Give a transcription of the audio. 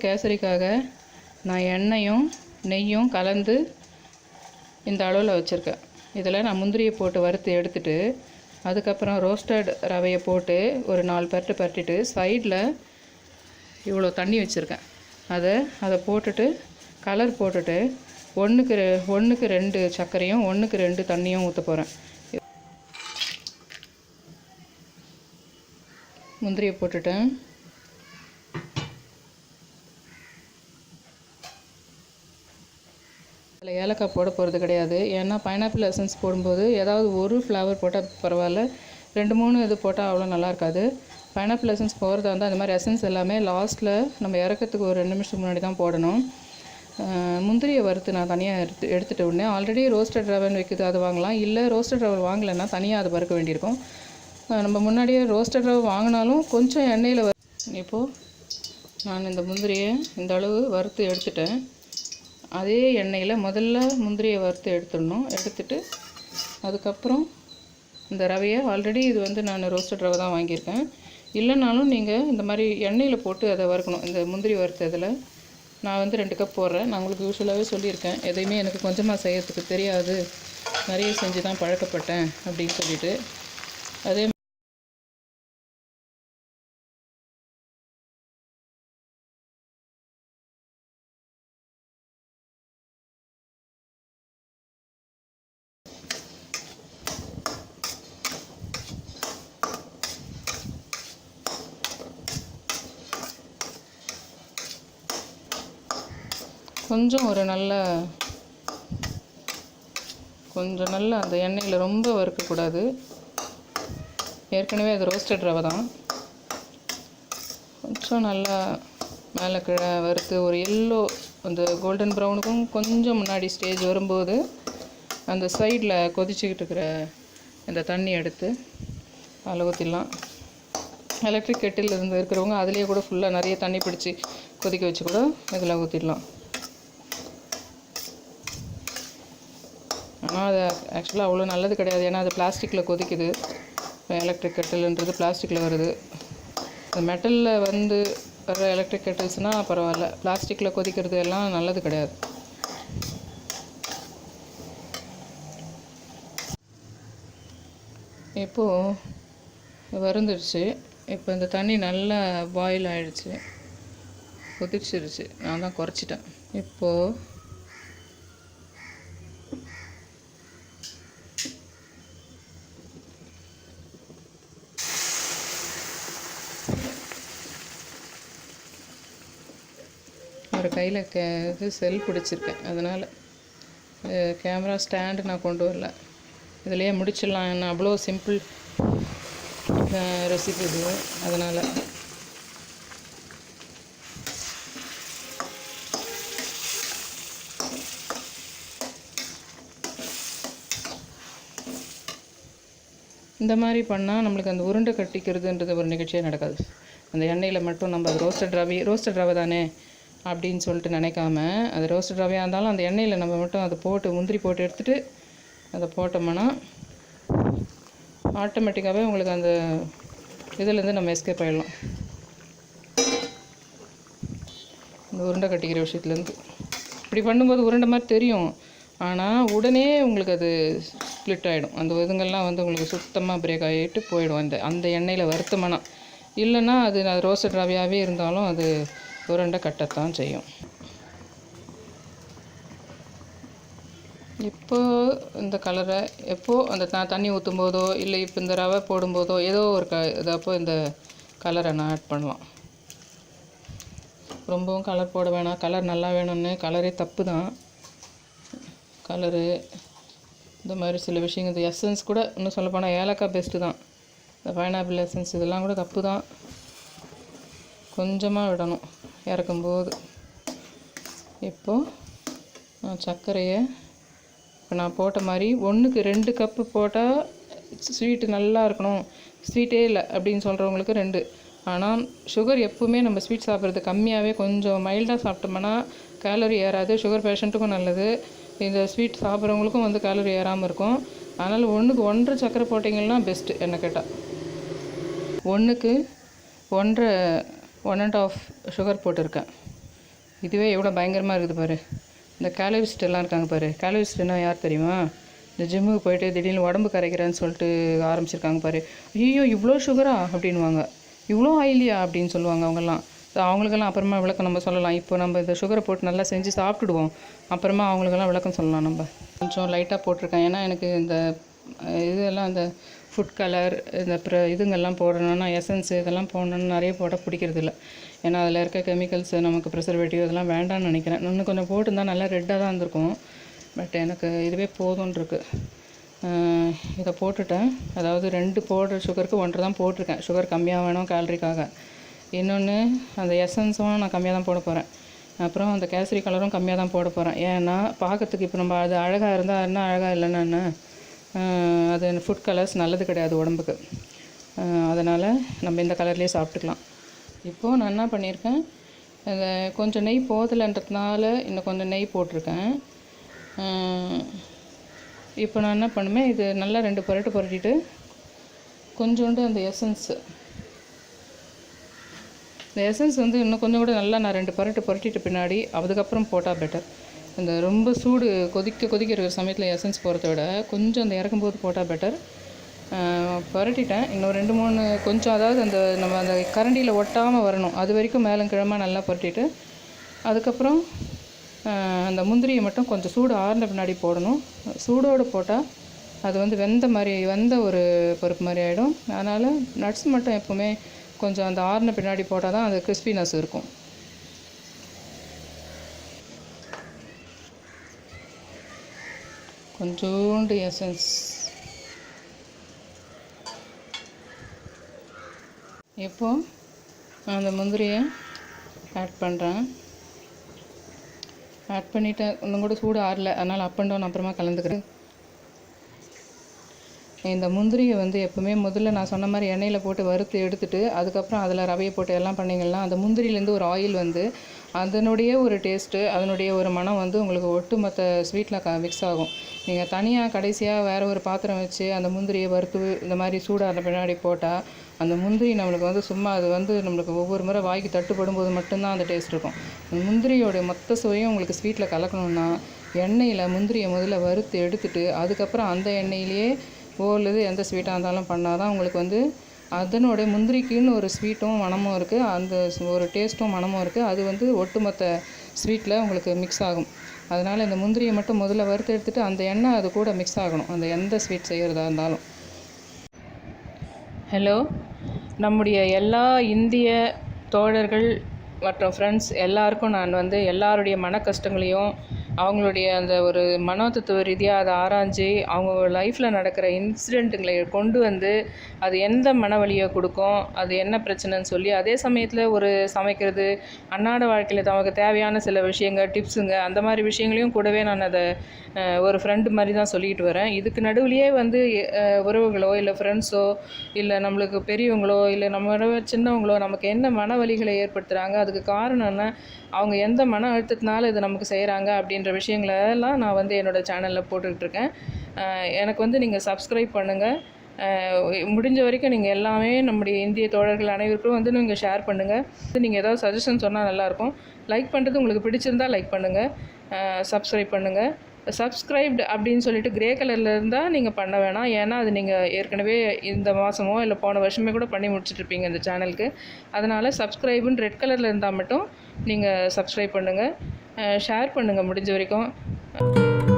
கேசரிக்காக நான் எண்ணெயும் நெய்யும் கலந்து இந்த அளவில் வச்சுருக்கேன். இதில் நான் முந்திரியை போட்டு வறுத்து எடுத்துட்டு அதுக்கப்புறம் ரோஸ்டட் ரவையை போட்டு ஒரு 4 பரட்டு பரட்டிட்டு சைடில் இவ்வளோ தண்ணி வச்சுருக்கேன். அதை போட்டுட்டு கலர் போட்டுட்டு 1க்கு 2 சர்க்கரையும் 1க்கு 2 தண்ணியும் ஊற்ற போகிறேன். முந்திரியை போட்டுட்டேன். அதில் ஏலக்காய் போட போகிறது கிடையாது. ஏன்னா பைனாப்பிள் எசன்ஸ் போடும்போது ஏதாவது ஒரு ஃப்ளேவர் போட்டால் பரவாயில்ல, 2-3 இது போட்டால் அவ்வளோ நல்லா இருக்காது. பைனாப்பிள் எசன்ஸ் போகிறதா இருந்தால் அந்த மாதிரி எசன்ஸ் எல்லாமே லாஸ்ட்டில் நம்ம இறக்கிறதுக்கு ஒரு 2 நிமிஷத்துக்கு முன்னாடி தான் போடணும். முந்திரியை வறுத்து நான் தனியாக எடுத்துகிட்டு உடனே ஆல்ரெடி ரோஸ்டட் ரவைன்னு வைக்குது, அது வாங்கலாம். இல்லை ரோஸ்டட் ரவை வாங்கலைன்னா தனியாக அது வறுக்க வேண்டியிருக்கும். நம்ம முன்னாடியே ரோஸ்டட் ரவை வாங்கினாலும் கொஞ்சம் எண்ணெயில் இப்போது நான் இந்த முந்திரியை இந்த அளவு வறுத்து எடுத்துட்டேன். அதே எண்ணெயில் முதல்ல முந்திரியை வறுத்து எடுத்துடணும். எடுத்துட்டு அதுக்கப்புறம் இந்த ரவையை ஆல்ரெடி இது நான் ரோஸ்டட் ரவை தான் வாங்கியிருக்கேன். இல்லைனாலும் நீங்கள் இந்த மாதிரி எண்ணெயில் போட்டு அதை வறுக்கணும். இந்த முந்திரி வறுத்ததில் நான் 2 கப் போடுறேன். நான் உங்களுக்கு யூஸ்வலாகவே சொல்லியிருக்கேன், எதையுமே எனக்கு கொஞ்சமாக செய்யறதுக்கு தெரியாது, நிறைய செஞ்சு தான் பழக்கப்பட்டேன் அப்படின்னு சொல்லிட்டு. அதே கொஞ்சம் நல்லா அந்த எண்ணெயில் ரொம்ப வறுக்கக்கூடாது. ஏற்கனவே அது ரோஸ்டட் ரவை தான். கொஞ்சம் நல்லா மேலே கீழே வறுத்து ஒரு எல்லோ அந்த கோல்டன் ப்ரௌனுக்கும் கொஞ்சம் முன்னாடி ஸ்டேஜ் வரும்போது அந்த சைடில் கொதிச்சுக்கிட்டு இருக்கிற இந்த தண்ணி எடுத்து அதில் ஊற்றிடலாம். எலக்ட்ரிக் கெட்டில் இருந்து இருக்கிறவங்க அதுலேயே கூட ஃபுல்லாக நிறைய தண்ணி பிடிச்சி கொதிக்க வச்சு கூட இதில் ஊற்றிடலாம். ஆனால் அது ஆக்சுவலாக அவ்வளோ நல்லது கிடையாது. ஏன்னா அது பிளாஸ்டிக்கில் கொதிக்குது. எலக்ட்ரிக் கெட்டில்ன்றது பிளாஸ்டிக்கில் வருது. அது மெட்டலில் வர எலக்ட்ரிக் கெட்டில்ஸ்னால் பரவாயில்ல, பிளாஸ்டிக்கில் கொதிக்கிறது எல்லாம் நல்லது கிடையாது. இப்போது வருந்துடுச்சு. இப்போ இந்த தண்ணி நல்லா பாயில் ஆகிடுச்சு, கொதிச்சிருச்சு. நான் தான் குறைச்சிட்டேன். இப்போது ஒரு கையில் இது செல் பிடிச்சிருக்கேன், அதனால் கேமரா ஸ்டாண்டு நான் கொண்டு வரல. இதிலையே முடிச்சிடலாம், என்ன அவ்வளோ சிம்பிள் ரெசிபி இது. அதனால் இந்த மாதிரி பண்ணால் நம்மளுக்கு அந்த உருண்டை கட்டிக்கிறதுன்றது ஒரு நிகழ்ச்சியாக நடக்காது. அந்த எண்ணெயில் மட்டும் நம்ம அது ரோஸ்டட் ரவை தானே அப்படின்னு சொல்லிட்டு நினைக்காம, அது ரோஸ்டட் ரவையாக இருந்தாலும் அந்த எண்ணெயில் நம்ம மட்டும் அதை போட்டு முந்திரி போட்டு எடுத்துகிட்டு அதை போட்டோம்னா ஆட்டோமேட்டிக்காகவே உங்களுக்கு அந்த இதிலேருந்து நம்ம எஸ்கேப் ஆகிடலாம், இந்த உருண்டை கட்டிக்கிற விஷயத்துலேருந்து. இப்படி பண்ணும்போது உருண்டை மாதிரி தெரியும், ஆனால் உடனே உங்களுக்கு அது ஸ்ப்ளிட் ஆகிடும். அந்த இதுங்கள்லாம் உங்களுக்கு சுத்தமாக பிரேக் ஆகிட்டு போயிடும் அந்த எண்ணெயில் வறுத்தோம்னா. இல்லைன்னா அது ரோஸ்டட் ரவையாகவே இருந்தாலும் அது உருண்டை கட்டத்தான் செய்யும். இப்போது இந்த கலரை அந்த தண்ணி ஊற்றும் போதோ இல்லை இப்போ இந்த ரவை போடும்போதோ ஏதோ ஒரு இதப்போ இந்த கலரை நான் ஆட் பண்ணலாம். ரொம்பவும் கலர் போட வேணாம், கலர் நல்லா வேணும்னு கலரே தப்பு தான். கலரு இந்த மாதிரி சில விஷயங்கள், இந்த எசன்ஸ் கூட இன்னும் சொல்லப்போனால் ஏலக்காய் பெஸ்ட்டு தான். இந்த பைனாப்பிள் எசன்ஸ் இதெல்லாம் கூட தப்பு தான். கொஞ்சமாக விடணும் இறக்கும்போது. இப்போது நான் சர்க்கரையை இப்போ நான் போட்ட மாதிரி 1க்கு 2 கப்பு போட்டால் ஸ்வீட்டு நல்லா இருக்கணும், ஸ்வீட்டே இல்லை அப்படின்னு சொல்கிறவங்களுக்கு 2. ஆனால் சுகர் எப்பவுமே நம்ம ஸ்வீட் சாப்பிட்றது கம்மியாகவே கொஞ்சம் மைல்டாக சாப்பிட்டோம்னா கேலரி ஏறாது. சுகர் பேஷண்ட்டுக்கும் நல்லது, இந்த ஸ்வீட் சாப்பிட்றவங்களுக்கும் கேலரி ஏறாமல் இருக்கும். அதனால் 1க்கு 1.5 சர்க்கரை போட்டிங்கன்னா பெஸ்ட்டு என்ன கேட்டால். 1க்கு 1.5 சுகர் போட்டிருக்கேன். இதுவே எவ்வளோ பயங்கரமாக இருக்குது பாரு. இந்த கேலரிஸ்டெல்லாம் இருக்காங்க பாரு. கேலரிஸ்ட்னா யார் தெரியுமா? இந்த ஜிம்முக்கு போயிட்டு திடீர்னு உடம்பு கரைக்கிறேன்னு சொல்லிட்டு ஆரம்பிச்சிருக்காங்க பாரு. ஐயோ இவ்வளோ சுகரா அப்படின்வாங்க, இவ்வளோ ஆயிலியா அப்படின்னு சொல்லுவாங்க அவங்கெல்லாம். அவங்களுக்கெல்லாம் அப்புறமா விளக்கம் நம்ம சொல்லலாம். இப்போ நம்ம இந்த சுகரை போட்டு நல்லா செஞ்சு சாப்பிட்டுடுவோம், அப்புறமா அவங்களுக்கெல்லாம் விளக்கம் சொல்லலாம். நம்ம கொஞ்சம் லைட்டாக போட்டிருக்கேன், ஏன்னா எனக்கு இந்த இதெல்லாம் இந்த ஃபுட் கலர் இந்த இதுங்கெல்லாம் போடணுன்னா எசன்ஸு இதெல்லாம் போடணுன்னு நிறைய போட்டால் பிடிக்கிறது இல்லை. ஏன்னா அதில் இருக்க கெமிக்கல்ஸ் நமக்கு ப்ரிசர்வேட்டிவ் இதெல்லாம் வேண்டாம்னு நினைக்கிறேன். இன்னும் கொஞ்சம் போட்டுருந்தால் நல்லா ரெட்டாக தான் இருந்திருக்கும். பட் எனக்கு இதுவே போதும்னு இருக்குது. இதை போட்டுட்டேன். அதாவது 2 போடுற சுகருக்கு 1 தான் போட்டிருக்கேன். சுகர் கம்மியாக வேணும் கேலரிக்காக. இன்னொன்று அந்த எசன்ஸும் நான் கம்மியாக தான் போட போகிறேன். அப்புறம் அந்த கேசரி கலரும் கம்மியாக தான் போட போகிறேன். ஏன்னா பார்க்கறதுக்கு இப்போ நம்ம அது அழகாக இருந்தால் என்ன, அழகாக இல்லைன்னா என்ன, அது ஃபுட் கலர்ஸ் நல்லது கிடையாது உடம்புக்கு. அதனால் நம்ம இந்த கலர்லேயே சாப்பிட்டுக்கலாம். இப்போது நான் என்ன பண்ணியிருக்கேன், அதை கொஞ்சம் நெய் போதலைன்றதுனால இன்னும் கொஞ்சம் நெய் போட்டிருக்கேன். இப்போ நான் என்ன பண்ணுவேன், இது நல்லா 2 புரட்டு புரட்டிட்டு கொஞ்சோண்டு அந்த எசன்ஸு, இந்த எசன்ஸ் வந்து இன்னும் கொஞ்சம் கூட நல்லா நான் 2 புரட்டு புரட்டிட்டு பின்னாடி அதுக்கப்புறம் போட்டால் பெட்டர். இந்த ரொம்ப சூடு கொதிக்கிற சமயத்தில் எசன்ஸ் போகிறத விட கொஞ்சம் அந்த இறக்கும்போது போட்டால் பெட்டர். புரட்டிட்டேன். இன்னும் 2-3 கொஞ்சம், அதாவது அந்த நம்ம அந்த கரண்டியில் ஒட்டாமல் வரணும், அது வரைக்கும் மேலும் கிழமை நல்லா புரட்டிட்டு அதுக்கப்புறம் அந்த முந்திரியை மட்டும் கொஞ்சம் சூடு ஆறின பின்னாடி போடணும். சூடோடு போட்டால் அது வந்து வெந்த ஒரு பருப்பு மாதிரி ஆகிடும். அதனால் நட்ஸ் மட்டும் எப்போவுமே கொஞ்சம் அந்த ஆறின பின்னாடி போட்டால் தான் அந்த கிறிஸ்பினஸ் இருக்கும். கொஞ்சோண்டு எசன்ஸ். இப்போது அந்த முந்திரியை ஆட் பண்ணுறேன். ஆட் பண்ணிவிட்டு இன்னும் கூட சூடு ஆறல, அதனால் அப் அண்ட் டவுன் அப்புறமா கலந்துக்கிறேன். இந்த முந்திரியை வந்து எப்போவுமே முதல்ல நான் சொன்ன மாதிரி எண்ணெயில் போட்டு வறுத்து எடுத்துகிட்டு அதுக்கப்புறம் அதில் ரவையை போட்டு எல்லாம் பண்ணிங்கன்னா அந்த முந்திரிலேருந்து ஒரு ஆயில் வந்து அதனுடைய ஒரு டேஸ்ட்டு, அதனுடைய ஒரு மனம் வந்து உங்களுக்கு ஒட்டுமொத்த ஸ்வீட்டில் மிக்ஸ் ஆகும். நீங்கள் தனியாக கடைசியாக வேறு ஒரு பாத்திரம் வச்சு அந்த முந்திரியை வறுத்து இந்த மாதிரி சூடான பின்னாடி போட்டால் அந்த முந்திரி நம்மளுக்கு வந்து சும்மா அது வந்து நம்மளுக்கு ஒவ்வொரு முறை வாய்க்கு தட்டுப்படும் போது மட்டும்தான் அந்த டேஸ்ட் இருக்கும். அந்த முந்திரியோடைய மொத்த சுவையும் உங்களுக்கு ஸ்வீட்டில் கலக்கணுன்னா எண்ணெயில் முந்திரியை முதல்ல வறுத்து எடுத்துகிட்டு அதுக்கப்புறம் அந்த எண்ணெயிலேயே ஓல்லுது எந்த ஸ்வீட்டாக இருந்தாலும் பண்ணால் தான் உங்களுக்கு வந்து அதனோடைய முந்திரிக்குன்னு ஒரு ஸ்வீட்டும் மனமும் இருக்குது, அந்த ஒரு டேஸ்ட்டும் மனமும் இருக்குது. அது வந்து ஒட்டுமொத்த ஸ்வீட்டில் உங்களுக்கு மிக்ஸ் ஆகும். அதனால் இந்த முந்திரியை மட்டும் முதல்ல வறுத்து எடுத்துகிட்டு அந்த எண்ணெய் அது கூட மிக்ஸ் ஆகணும், அந்த எந்த ஸ்வீட் செய்கிறதா இருந்தாலும். ஹலோ, நம்முடைய எல்லா இந்திய தோழர்கள் மற்றும் ஃப்ரெண்ட்ஸ் எல்லாருக்கும் நான் வந்து எல்லாருடைய மன கஷ்டங்களையும் அவங்களுடைய அந்த ஒரு மனோதத்துவ ரீதியாக அதை ஆராய்ஞ்சு அவங்க லைஃப்பில் நடக்கிற இன்சிடெண்ட்டுங்களை கொண்டு வந்து அது எந்த மன வலியை கொடுக்கும், அது என்ன பிரச்சனைன்னு சொல்லி, அதே சமயத்தில் ஒரு சமைக்கிறது அன்றாட வாழ்க்கையில் தமக்கு தேவையான சில விஷயங்கள் டிப்ஸுங்க அந்த மாதிரி விஷயங்களையும் கூடவே நான் அதை ஒரு ஃப்ரெண்டு மாதிரி தான் சொல்லிக்கிட்டு வரேன். இதுக்கு நடுவுலையே வந்து உறவுகளோ இல்லை ஃப்ரெண்ட்ஸோ இல்லை நம்மளுக்கு பெரியவங்களோ இல்லை நம்ம சின்னவங்களோ நமக்கு என்ன மன வலிகளை ஏற்படுத்துகிறாங்க, அதுக்கு காரணம் என்ன, அவங்க எந்த மன அழுத்தத்தினால இதை நமக்கு செய்கிறாங்க அப்படின்ற விஷயங்களெல்லாம் நான் வந்து என்னோடய சேனலில் போட்டுக்கிட்டுருக்கேன். எனக்கு வந்து நீங்கள் சப்ஸ்கிரைப் பண்ணுங்கள். முடிஞ்ச வரைக்கும் நீங்கள் எல்லாமே நம்முடைய இந்திய தோழர்கள் அனைவருக்கும் வந்து நீங்கள் ஷேர் பண்ணுங்கள். நீங்கள் ஏதாவது சஜஷன் சொன்னால் நல்லாயிருக்கும். லைக் பண்ணுறது உங்களுக்கு பிடிச்சிருந்தால் லைக் பண்ணுங்கள், சப்ஸ்கிரைப் பண்ணுங்கள். சப்ஸ்கிரைப்டு அப்படின்னு சொல்லிட்டு கிரே கலரில் இருந்தால் நீங்கள் பண்ண வேணாம், ஏன்னா அது நீங்கள் ஏற்கனவே இந்த மாதமோ இல்லை போன வருஷமே கூட பண்ணி முடிச்சுட்ருப்பீங்க இந்த சேனலுக்கு. அதனால் சப்ஸ்கிரைபுன்னு ரெட் கலரில் இருந்தால் மட்டும் நீங்கள் சப்ஸ்கிரைப் பண்ணுங்கள், ஷேர் பண்ணுங்கள் முடிஞ்ச வரைக்கும்.